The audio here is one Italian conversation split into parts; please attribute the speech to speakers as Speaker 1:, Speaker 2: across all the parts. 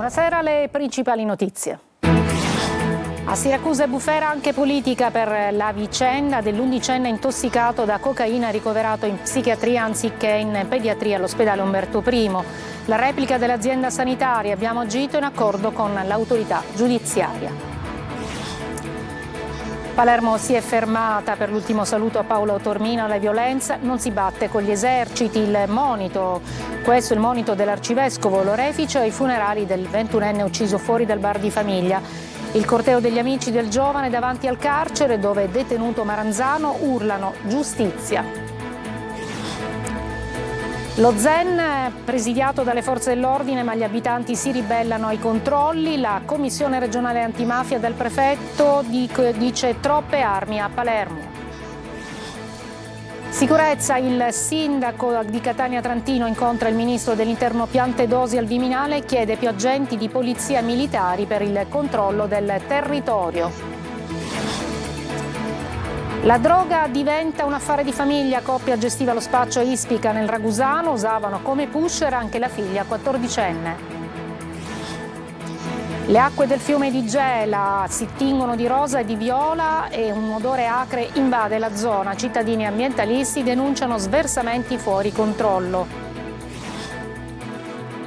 Speaker 1: Buonasera, le principali notizie. A Siracusa e bufera anche politica per la vicenda dell'11enne intossicato da cocaina ricoverato in psichiatria anziché in pediatria all'ospedale Umberto I. La replica dell'azienda sanitaria: abbiamo agito in accordo con l'autorità giudiziaria. Palermo si è fermata per l'ultimo saluto a Paolo Taormina. La violenza non si batte con gli eserciti. Questo è il monito dell'arcivescovo Lorefice ai funerali del 21enne ucciso fuori dal bar di famiglia. Il corteo degli amici del giovane davanti al carcere dove detenuto Maranzano urlano giustizia. Lo Zen presidiato dalle forze dell'ordine, ma gli abitanti si ribellano ai controlli. La commissione regionale antimafia del prefetto dice troppe armi a Palermo. Sicurezza: il sindaco di Catania Trantino incontra il ministro dell'interno Piantedosi al Viminale e chiede più agenti di polizia militari per il controllo del territorio. La droga diventa un affare di famiglia. Coppia gestiva lo spaccio a Ispica nel Ragusano, usavano come pusher anche la figlia 14enne. Le acque del fiume di Gela si tingono di rosa e di viola e un odore acre invade la zona. Cittadini e ambientalisti denunciano sversamenti fuori controllo.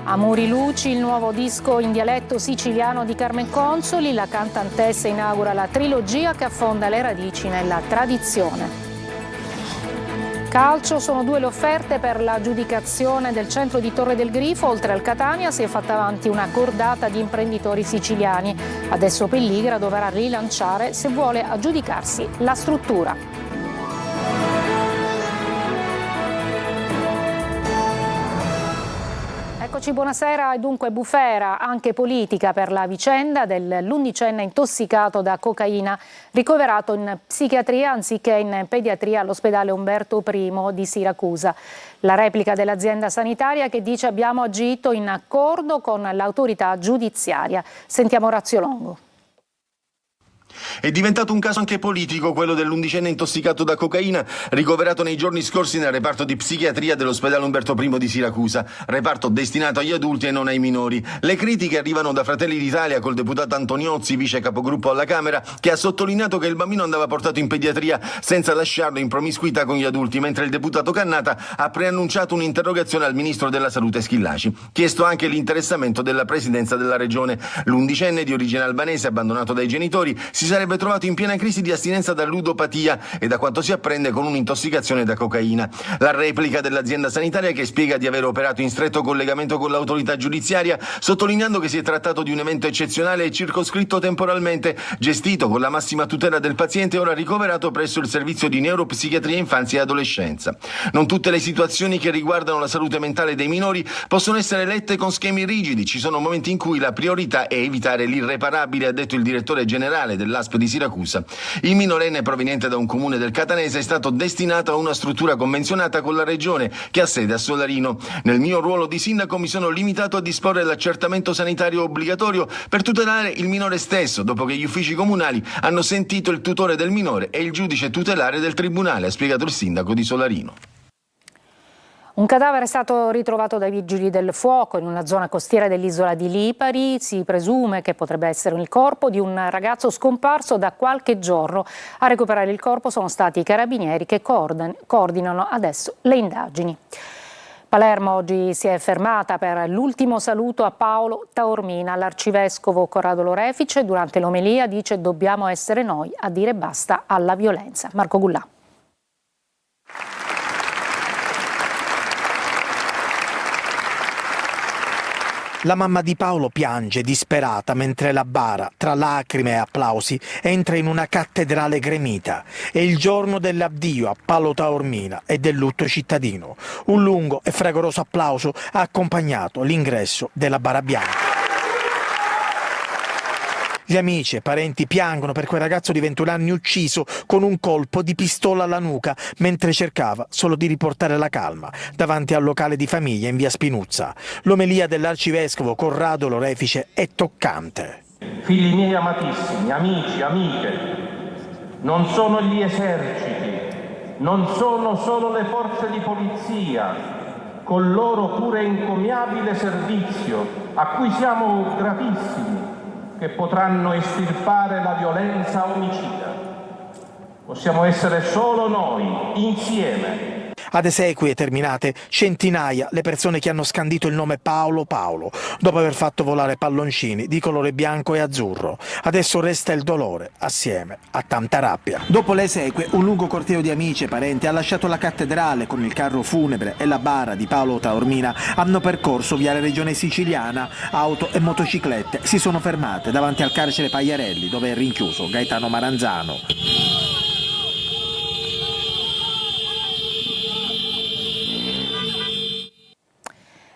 Speaker 1: Amori Luci, il nuovo disco in dialetto siciliano di Carmen Consoli. La cantantessa inaugura la trilogia che affonda le radici nella tradizione. Calcio: sono 2 le offerte per l'aggiudicazione del centro di Torre del Grifo. Oltre al Catania si è fatta avanti una cordata di imprenditori siciliani. Adesso Pelligra dovrà rilanciare se vuole aggiudicarsi la struttura. Eccoci, buonasera. E dunque bufera anche politica per la vicenda dell'11enne intossicato da cocaina ricoverato in psichiatria anziché in pediatria all'ospedale Umberto I di Siracusa. La replica dell'azienda sanitaria che dice abbiamo agito in accordo con l'autorità giudiziaria. Sentiamo Orazio Longo.
Speaker 2: È diventato un caso anche politico quello dell'11enne intossicato da cocaina ricoverato nei giorni scorsi nel reparto di psichiatria dell'ospedale Umberto I di Siracusa, reparto destinato agli adulti e non ai minori. Le critiche arrivano da Fratelli d'Italia col deputato Antoniozzi, vice capogruppo alla Camera, che ha sottolineato che il bambino andava portato in pediatria senza lasciarlo in promiscuità con gli adulti, mentre il deputato Cannata ha preannunciato un'interrogazione al ministro della Salute Schillaci. Chiesto anche l'interessamento della presidenza della regione. L'11enne di origine albanese, abbandonato dai genitori, si sarebbe trovato in piena crisi di astinenza da ludopatia e, da quanto si apprende, con un'intossicazione da cocaina. La replica dell'azienda sanitaria che spiega di aver operato in stretto collegamento con l'autorità giudiziaria, sottolineando che si è trattato di un evento eccezionale e circoscritto temporalmente, gestito con la massima tutela del paziente e ora ricoverato presso il servizio di neuropsichiatria infanzia e adolescenza. Non tutte le situazioni che riguardano la salute mentale dei minori possono essere lette con schemi rigidi. Ci sono momenti in cui la priorità è evitare l'irreparabile, ha detto il direttore generale dell'ASP di Siracusa. Il minorenne proveniente da un comune del Catanese è stato destinato a una struttura convenzionata con la regione che ha sede a Solarino. Nel mio ruolo di sindaco mi sono limitato a disporre l'accertamento sanitario obbligatorio per tutelare il minore stesso, dopo che gli uffici comunali hanno sentito il tutore del minore e il giudice tutelare del tribunale, ha spiegato il sindaco di Solarino.
Speaker 1: Un cadavere è stato ritrovato dai vigili del fuoco in una zona costiera dell'isola di Lipari. Si presume che potrebbe essere il corpo di un ragazzo scomparso da qualche giorno. A recuperare il corpo sono stati i carabinieri che coordinano adesso le indagini. Palermo oggi si è fermata per l'ultimo saluto a Paolo Taormina. L'arcivescovo Corrado Lorefice durante l'omelia dice dobbiamo essere noi a dire basta alla violenza. Marco Gullà.
Speaker 3: La mamma di Paolo piange disperata mentre la bara, tra lacrime e applausi, entra in una cattedrale gremita. È il giorno dell'addio a Paolo Taormina e del lutto cittadino. Un lungo e fragoroso applauso ha accompagnato l'ingresso della bara bianca. Gli amici e parenti piangono per quel ragazzo di 21 anni ucciso con un colpo di pistola alla nuca mentre cercava solo di riportare la calma davanti al locale di famiglia in via Spinuzza. L'omelia dell'arcivescovo Corrado Lorefice è toccante.
Speaker 4: Figli miei amatissimi, amici, amiche, non sono gli eserciti, non sono solo le forze di polizia, col loro pure encomiabile servizio, a cui siamo gratissimi, che potranno estirpare la violenza omicida. Possiamo essere solo noi, insieme.
Speaker 3: Ad esequie terminate, centinaia le persone che hanno scandito il nome Paolo Paolo, dopo aver fatto volare palloncini di colore bianco e azzurro. Adesso resta il dolore, assieme a tanta rabbia. Dopo le esequie, un lungo corteo di amici e parenti ha lasciato la cattedrale con il carro funebre e la bara di Paolo Taormina. Hanno percorso via la regione siciliana. Auto e motociclette si sono fermate davanti al carcere Pagliarelli, dove è rinchiuso Gaetano Maranzano.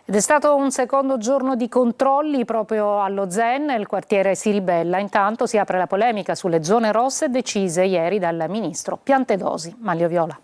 Speaker 1: Ed è stato un secondo giorno di controlli proprio allo Zen, il quartiere si ribella. Intanto si apre la polemica sulle zone rosse decise ieri dal ministro Piantedosi. Maglio Viola.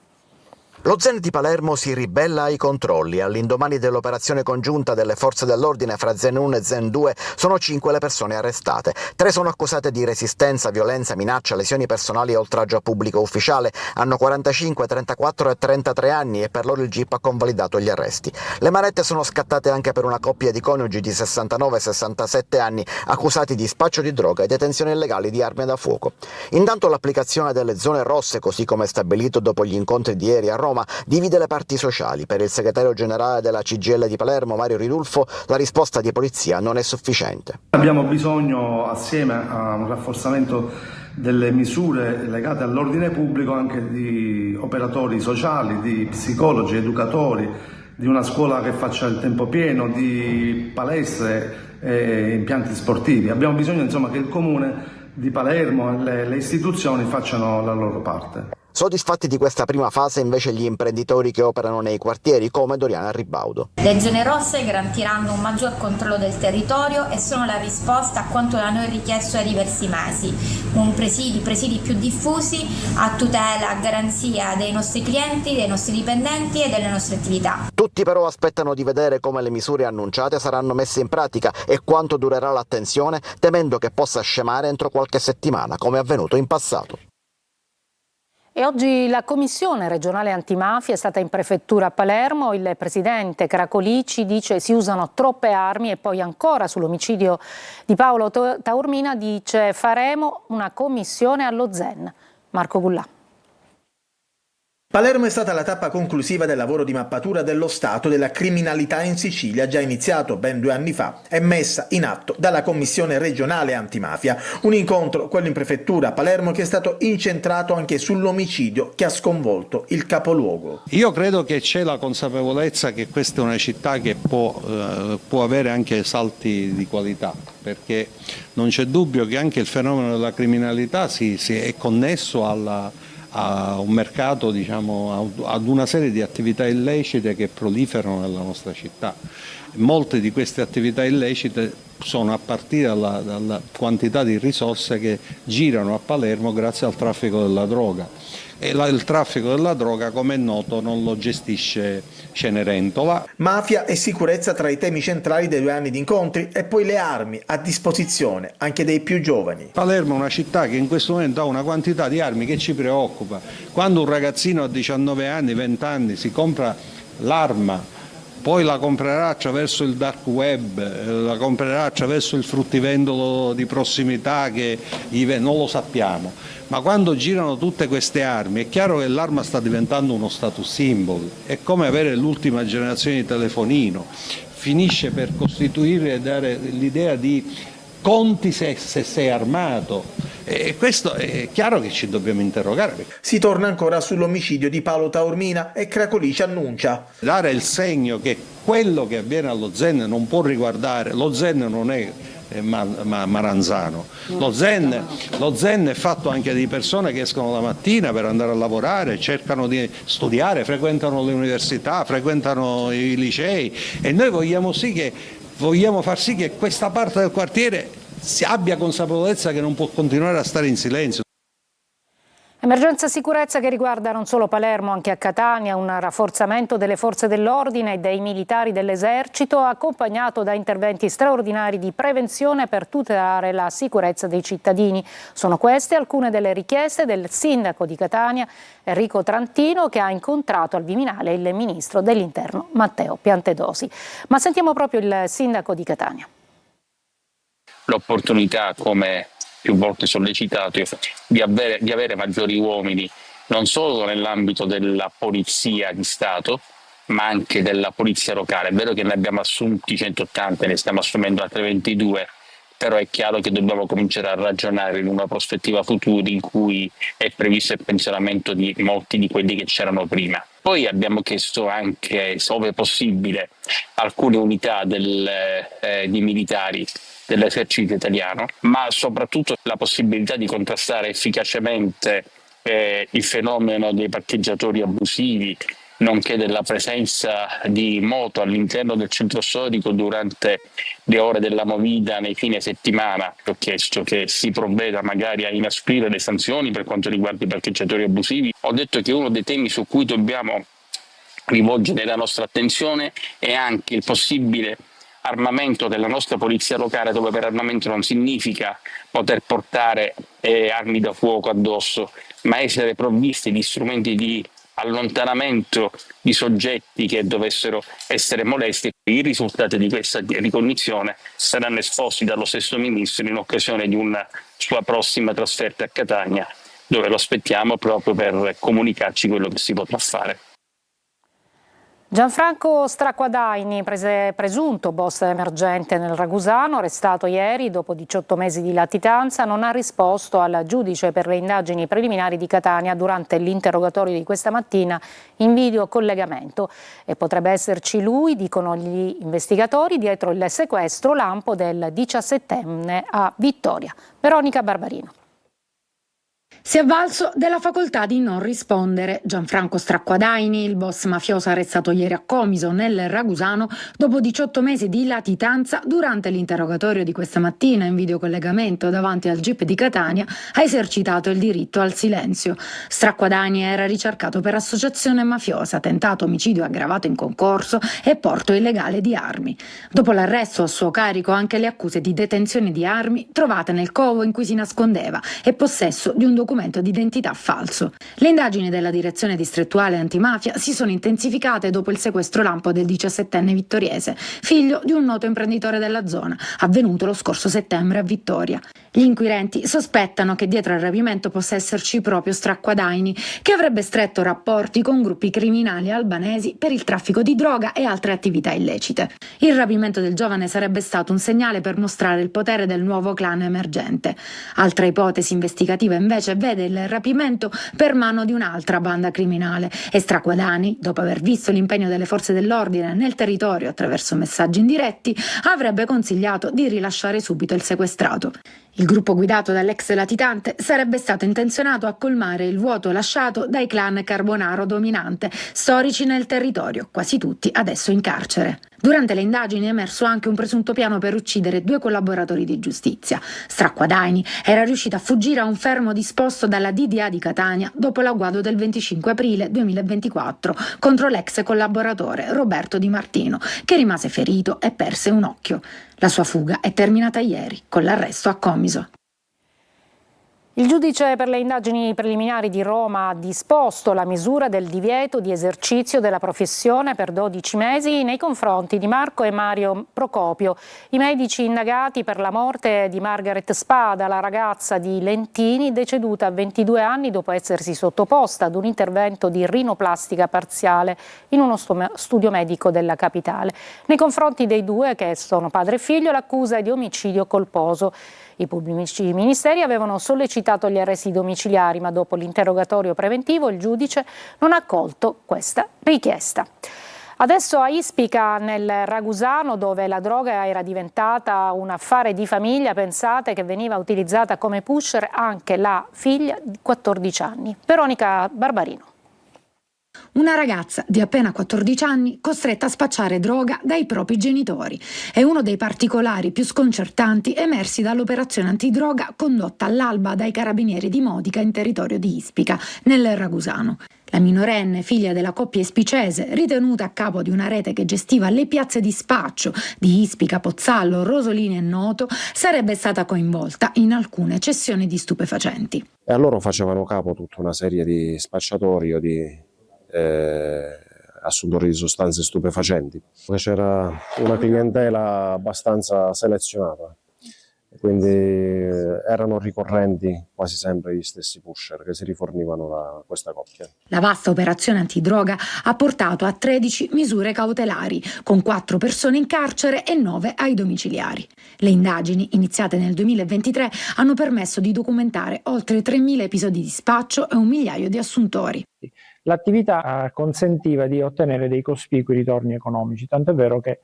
Speaker 5: Lo Zen di Palermo si ribella ai controlli. All'indomani dell'operazione congiunta delle forze dell'ordine fra Zen 1 e Zen 2 sono 5 le persone arrestate. 3 sono accusate di resistenza, violenza, minaccia, lesioni personali e oltraggio a pubblico ufficiale. Hanno 45, 34 e 33 anni e per loro il GIP ha convalidato gli arresti. Le manette sono scattate anche per una coppia di coniugi di 69 e 67 anni accusati di spaccio di droga e detenzione illegale di armi da fuoco. Intanto l'applicazione delle zone rosse, così come stabilito dopo gli incontri di ieri a Roma, divide le parti sociali. Per il segretario generale della CGIL di Palermo, Mario Ridulfo, la risposta di polizia non è sufficiente.
Speaker 6: Abbiamo bisogno, assieme a un rafforzamento delle misure legate all'ordine pubblico, anche di operatori sociali, di psicologi, educatori, di una scuola che faccia il tempo pieno, di palestre e impianti sportivi. Abbiamo bisogno, insomma, che il Comune di Palermo e le istituzioni facciano la loro parte.
Speaker 5: Soddisfatti di questa prima fase invece gli imprenditori che operano nei quartieri come Doriana Ribaudo.
Speaker 7: Le zone rosse garantiranno un maggior controllo del territorio e sono la risposta a quanto da noi richiesto ai diversi mesi. Presidi più diffusi a tutela, a garanzia dei nostri clienti, dei nostri dipendenti e delle nostre attività.
Speaker 5: Tutti però aspettano di vedere come le misure annunciate saranno messe in pratica e quanto durerà l'attenzione, temendo che possa scemare entro qualche settimana, come è avvenuto in passato.
Speaker 1: E oggi la Commissione regionale antimafia è stata in prefettura a Palermo. Il presidente Cracolici dice si usano troppe armi e poi ancora sull'omicidio di Paolo Taormina dice faremo una commissione allo Zen. Marco Gullà.
Speaker 3: Palermo è stata la tappa conclusiva del lavoro di mappatura dello stato della criminalità in Sicilia, già iniziato ben 2 anni fa e messa in atto dalla Commissione regionale antimafia. Un incontro, quello in prefettura a Palermo, che è stato incentrato anche sull'omicidio che ha sconvolto il capoluogo.
Speaker 8: Io credo che c'è la consapevolezza che questa è una città che può avere anche salti di qualità, perché non c'è dubbio che anche il fenomeno della criminalità è connesso a un mercato, diciamo, ad una serie di attività illecite che proliferano nella nostra città. Molte di queste attività illecite sono a partire dalla quantità di risorse che girano a Palermo grazie al traffico della droga. E il traffico della droga, come è noto, non lo gestisce Cenerentola.
Speaker 3: Mafia e sicurezza tra i temi centrali dei 2 anni di incontri e poi le armi a disposizione anche dei più giovani.
Speaker 8: Palermo è una città che in questo momento ha una quantità di armi che ci preoccupa. Quando un ragazzino a 19 anni, 20 anni si compra l'arma, poi la comprerà attraverso il dark web, la comprerà attraverso il fruttivendolo di prossimità che non lo sappiamo. Ma quando girano tutte queste armi è chiaro che l'arma sta diventando uno status symbol, è come avere l'ultima generazione di telefonino, finisce per costituire e dare l'idea di conti se sei armato. E questo è chiaro che ci dobbiamo interrogare.
Speaker 3: Si torna ancora sull'omicidio di Paolo Taormina e Cracolici annuncia.
Speaker 8: Dare il segno che quello che avviene allo Zen non può riguardare, lo Zen non è Maranzano, lo Zen è fatto anche di persone che escono la mattina per andare a lavorare, cercano di studiare, frequentano le università, frequentano i licei e noi vogliamo far sì che questa parte del quartiere si abbia consapevolezza che non può continuare a stare in silenzio.
Speaker 1: Emergenza sicurezza che riguarda non solo Palermo, anche a Catania, un rafforzamento delle forze dell'ordine e dei militari dell'esercito, accompagnato da interventi straordinari di prevenzione per tutelare la sicurezza dei cittadini. Sono queste alcune delle richieste del sindaco di Catania, Enrico Trantino, che ha incontrato al Viminale il ministro dell'Interno, Matteo Piantedosi. Ma sentiamo proprio il sindaco di Catania.
Speaker 9: L'opportunità, come più volte sollecitato, di avere maggiori uomini non solo nell'ambito della polizia di Stato ma anche della polizia locale. È vero che ne abbiamo assunti 180, ne stiamo assumendo altre 22, però è chiaro che dobbiamo cominciare a ragionare in una prospettiva futura in cui è previsto il pensionamento di molti di quelli che c'erano prima. Poi abbiamo chiesto anche, ove possibile, alcune unità di militari dell'esercito italiano, ma soprattutto la possibilità di contrastare efficacemente il fenomeno dei parcheggiatori abusivi, nonché della presenza di moto all'interno del centro storico durante le ore della movida nei fine settimana. Ho chiesto che si provveda magari a inasprire le sanzioni per quanto riguarda i parcheggiatori abusivi. Ho detto che uno dei temi su cui dobbiamo rivolgere la nostra attenzione è anche il possibile armamento della nostra polizia locale, dove per armamento non significa poter portare armi da fuoco addosso, ma essere provvisti di strumenti di allontanamento di soggetti che dovessero essere molesti. I risultati di questa ricognizione saranno esposti dallo stesso Ministro in occasione di una sua prossima trasferta a Catania, dove lo aspettiamo proprio per comunicarci quello che si potrà fare.
Speaker 1: Gianfranco Stracquadaini, presunto boss emergente nel Ragusano, arrestato ieri dopo 18 mesi di latitanza, non ha risposto al giudice per le indagini preliminari di Catania durante l'interrogatorio di questa mattina in videocollegamento. E potrebbe esserci lui, dicono gli investigatori, dietro il sequestro lampo del 17enne a Vittoria. Veronica Barbarino.
Speaker 10: Si è avvalso della facoltà di non rispondere. Gianfranco Stracquadaini, il boss mafioso arrestato ieri a Comiso nel Ragusano dopo 18 mesi di latitanza, durante l'interrogatorio di questa mattina in videocollegamento davanti al GIP di Catania, ha esercitato il diritto al silenzio. Stracquadaini era ricercato per associazione mafiosa, tentato omicidio aggravato in concorso e porto illegale di armi. Dopo l'arresto a suo carico anche le accuse di detenzione di armi trovate nel covo in cui si nascondeva e possesso di un documento di identità falso. Le indagini della direzione distrettuale antimafia si sono intensificate dopo il sequestro lampo del 17enne vittoriese, figlio di un noto imprenditore della zona, avvenuto lo scorso settembre a Vittoria. Gli inquirenti sospettano che dietro al rapimento possa esserci proprio Stracquadaini, che avrebbe stretto rapporti con gruppi criminali albanesi per il traffico di droga e altre attività illecite. Il rapimento del giovane sarebbe stato un segnale per mostrare il potere del nuovo clan emergente. Altra ipotesi investigativa invece vede il rapimento per mano di un'altra banda criminale e Stracquadaini, dopo aver visto l'impegno delle forze dell'ordine nel territorio attraverso messaggi indiretti, avrebbe consigliato di rilasciare subito il sequestrato. Il gruppo guidato dall'ex latitante sarebbe stato intenzionato a colmare il vuoto lasciato dai clan Carbonaro dominante, storici nel territorio, quasi tutti adesso in carcere. Durante le indagini è emerso anche un presunto piano per uccidere 2 collaboratori di giustizia. Stracquadaini era riuscito a fuggire a un fermo disposto dalla DDA di Catania dopo l'agguato del 25 aprile 2024 contro l'ex collaboratore Roberto Di Martino, che rimase ferito e perse un occhio. La sua fuga è terminata ieri con l'arresto a Comiso.
Speaker 1: Il giudice per le indagini preliminari di Roma ha disposto la misura del divieto di esercizio della professione per 12 mesi nei confronti di Marco e Mario Procopio, i medici indagati per la morte di Margaret Spada, la ragazza di Lentini, deceduta a 22 anni dopo essersi sottoposta ad un intervento di rinoplastica parziale in uno studio medico della capitale. Nei confronti dei 2, che sono padre e figlio, l'accusa è di omicidio colposo. I pubblici ministeri avevano sollecitato gli arresti domiciliari, ma dopo l'interrogatorio preventivo il giudice non ha accolto questa richiesta. Adesso a Ispica, nel Ragusano, dove la droga era diventata un affare di famiglia, pensate che veniva utilizzata come pusher anche la figlia di 14 anni. Veronica Barbarino.
Speaker 10: Una ragazza di appena 14 anni costretta a spacciare droga dai propri genitori. È uno dei particolari più sconcertanti emersi dall'operazione antidroga condotta all'alba dai carabinieri di Modica in territorio di Ispica, nel Ragusano. La minorenne, figlia della coppia ispicese, ritenuta a capo di una rete che gestiva le piazze di spaccio di Ispica, Pozzallo, Rosolini e Noto, sarebbe stata coinvolta in alcune cessioni di stupefacenti.
Speaker 11: E a loro facevano capo tutta una serie di spacciatori o di assuntori di sostanze stupefacenti. C'era una clientela abbastanza selezionata, quindi erano ricorrenti quasi sempre gli stessi pusher che si rifornivano da questa coppia.
Speaker 10: La vasta operazione antidroga ha portato a 13 misure cautelari, con 4 persone in carcere e 9 ai domiciliari. Le indagini, iniziate nel 2023, hanno permesso di documentare oltre 3.000 episodi di spaccio e 1 migliaio di assuntori.
Speaker 12: L'attività consentiva di ottenere dei cospicui ritorni economici, tant'è vero che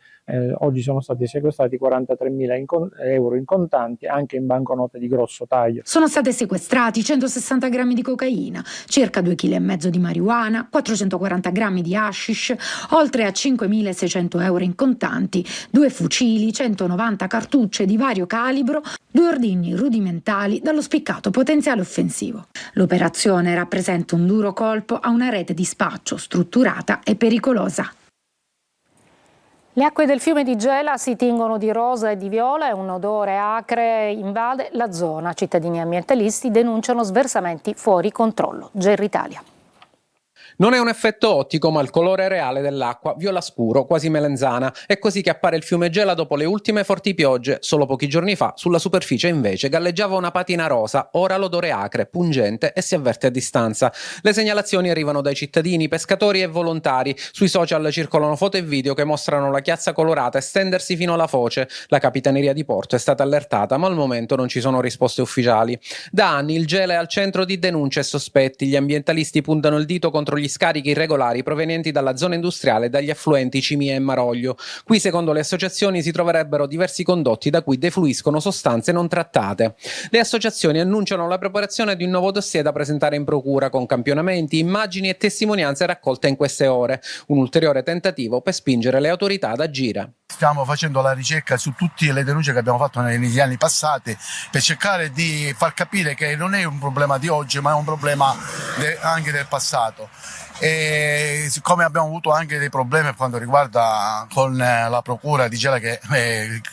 Speaker 12: oggi sono stati sequestrati 43.000 euro in contanti, anche in banconote di grosso taglio.
Speaker 10: Sono state sequestrati 160 grammi di cocaina, circa 2,5 kg di marijuana, 440 grammi di hashish, oltre a 5.600 euro in contanti, 2 fucili, 190 cartucce di vario calibro, 2 ordigni rudimentali dallo spiccato potenziale offensivo. L'operazione rappresenta un duro colpo a una rete di spaccio strutturata e pericolosa.
Speaker 1: Le acque del fiume di Gela si tingono di rosa e di viola e un odore acre invade la zona. Cittadini e ambientalisti denunciano sversamenti fuori controllo. GR Italia.
Speaker 13: Non è un effetto ottico, ma il colore reale dell'acqua, viola scuro, quasi melenzana. È così che appare il fiume Gela dopo le ultime forti piogge. Solo pochi giorni fa, sulla superficie invece, galleggiava una patina rosa. Ora l'odore acre, pungente e si avverte a distanza. Le segnalazioni arrivano dai cittadini, pescatori e volontari. Sui social circolano foto e video che mostrano la chiazza colorata estendersi fino alla foce. La Capitaneria di Porto è stata allertata, ma al momento non ci sono risposte ufficiali. Da anni il Gela è al centro di denunce e sospetti. Gli ambientalisti puntano il dito contro gli scarichi irregolari provenienti dalla zona industriale e dagli affluenti Cimia e Maroglio. Qui, secondo le associazioni, si troverebbero diversi condotti da cui defluiscono sostanze non trattate. Le associazioni annunciano la preparazione di un nuovo dossier da presentare in procura con campionamenti, immagini e testimonianze raccolte in queste ore. Un ulteriore tentativo per spingere le autorità ad agire.
Speaker 14: Stiamo facendo la ricerca su tutte le denunce che abbiamo fatto negli anni passati per cercare di far capire che non è un problema di oggi, ma è un problema anche del passato. E siccome abbiamo avuto anche dei problemi per quanto riguarda con la procura di Gela che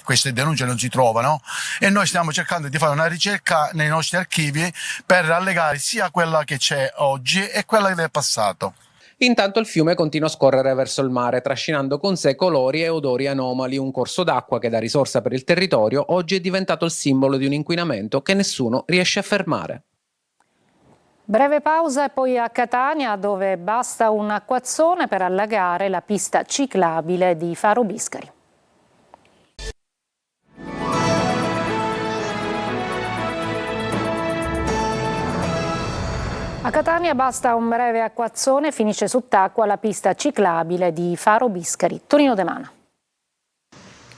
Speaker 14: queste denunce non si trovano, e noi stiamo cercando di fare una ricerca nei nostri archivi per allegare sia quella che c'è oggi e quella del passato.
Speaker 13: Intanto il fiume continua a scorrere verso il mare, trascinando con sé colori e odori anomali. Un corso d'acqua che da risorsa per il territorio oggi è diventato il simbolo di un inquinamento che nessuno riesce a fermare.
Speaker 1: Breve pausa e poi a Catania, dove basta un acquazzone per allagare la pista ciclabile di Faro Biscari. A Catania basta un breve acquazzone e finisce sott'acqua la pista ciclabile di Faro Biscari. Tonino De Mana.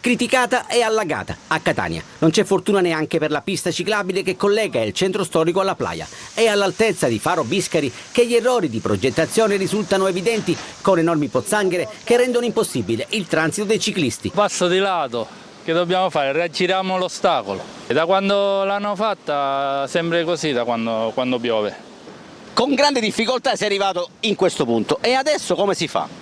Speaker 15: Criticata e allagata a Catania. Non c'è fortuna neanche per la pista ciclabile che collega il centro storico alla playa. È all'altezza di Faro Biscari che gli errori di progettazione risultano evidenti, con enormi pozzanghere che rendono impossibile il transito dei ciclisti.
Speaker 16: Passo di lato, che dobbiamo fare? Raggiriamo l'ostacolo. E da quando l'hanno fatta sempre così, da quando piove.
Speaker 15: Con grande difficoltà si è arrivato in questo punto. E adesso come si fa?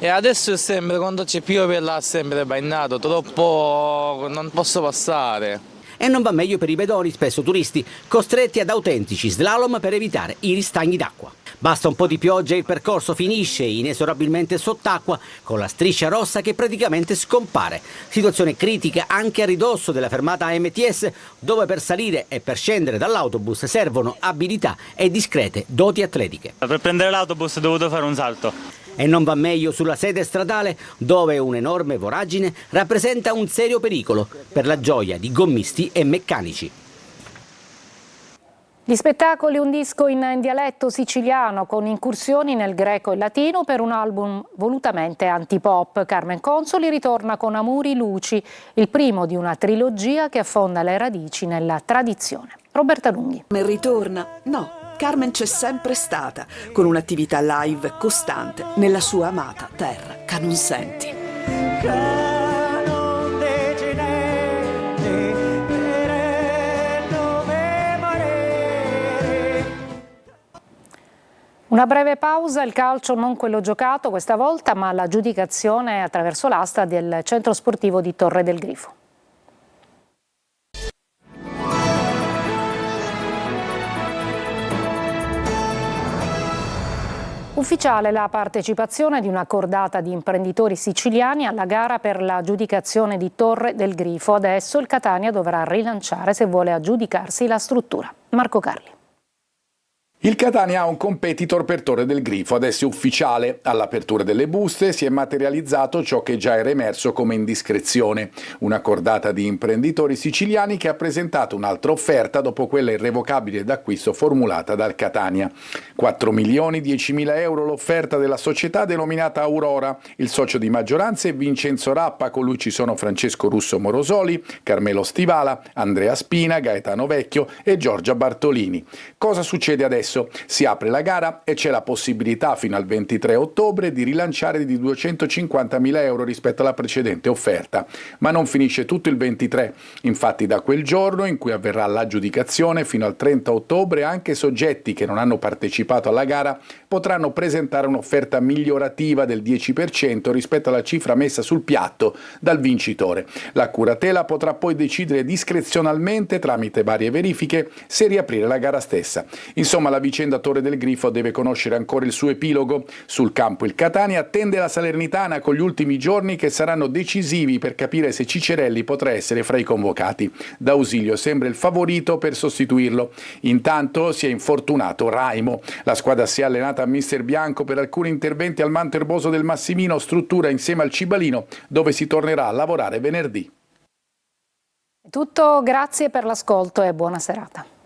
Speaker 16: E adesso è sempre, quando c'è piove là, è sempre bagnato, troppo non posso passare.
Speaker 15: E non va meglio per i pedoni, spesso turisti, costretti ad autentici slalom per evitare i ristagni d'acqua. Basta un po' di pioggia e il percorso finisce inesorabilmente sott'acqua, con la striscia rossa che praticamente scompare. Situazione critica anche a ridosso della fermata AMTS, dove per salire e per scendere dall'autobus servono abilità e discrete doti atletiche.
Speaker 17: Per prendere l'autobus ho dovuto fare un salto.
Speaker 15: E non va meglio sulla sede stradale, dove un'enorme voragine rappresenta un serio pericolo per la gioia di gommisti e meccanici.
Speaker 1: Gli spettacoli, un disco in dialetto siciliano con incursioni nel greco e latino per un album volutamente antipop. Carmen Consoli ritorna con Amuri Luci, il primo di una trilogia che affonda le radici nella tradizione. Roberta Lunghi.
Speaker 18: Ritorna? No. Carmen c'è sempre stata, con un'attività live costante nella sua amata terra Canonsenti.
Speaker 1: Una breve pausa, il calcio non quello giocato questa volta, ma l'aggiudicazione attraverso l'asta del centro sportivo di Torre del Grifo. Ufficiale la partecipazione di una cordata di imprenditori siciliani alla gara per l'aggiudicazione di Torre del Grifo. Adesso il Catania dovrà rilanciare se vuole aggiudicarsi la struttura. Marco Carli.
Speaker 19: Il Catania ha un competitor per Torre del Grifo, adesso è ufficiale. All'apertura delle buste si è materializzato ciò che già era emerso come indiscrezione. Una cordata di imprenditori siciliani che ha presentato un'altra offerta dopo quella irrevocabile d'acquisto formulata dal Catania. 4.010.000 euro l'offerta della società denominata Aurora. Il socio di maggioranza è Vincenzo Rappa, con lui ci sono Francesco Russo Morosoli, Carmelo Stivala, Andrea Spina, Gaetano Vecchio e Giorgia Bartolini. Cosa succede adesso? Si apre la gara e c'è la possibilità fino al 23 ottobre di rilanciare di 250.000 euro rispetto alla precedente offerta, ma non finisce tutto il 23. Infatti da quel giorno in cui avverrà l'aggiudicazione fino al 30 ottobre anche soggetti che non hanno partecipato alla gara potranno presentare un'offerta migliorativa del 10% rispetto alla cifra messa sul piatto dal vincitore. La curatela potrà poi decidere discrezionalmente tramite varie verifiche se riaprire la gara stessa. Insomma, la vicenda Torre del Grifo deve conoscere ancora il suo epilogo. Sul campo il Catania attende la Salernitana con gli ultimi giorni che saranno decisivi per capire se Ciccerelli potrà essere fra i convocati. D'Ausilio sembra il favorito per sostituirlo. Intanto si è infortunato Raimo. La squadra si è allenata a Mister Bianco per alcuni interventi al Manto Erboso del Massimino, struttura insieme al Cibalino, dove si tornerà a lavorare venerdì.
Speaker 1: È tutto, grazie per l'ascolto e buona serata.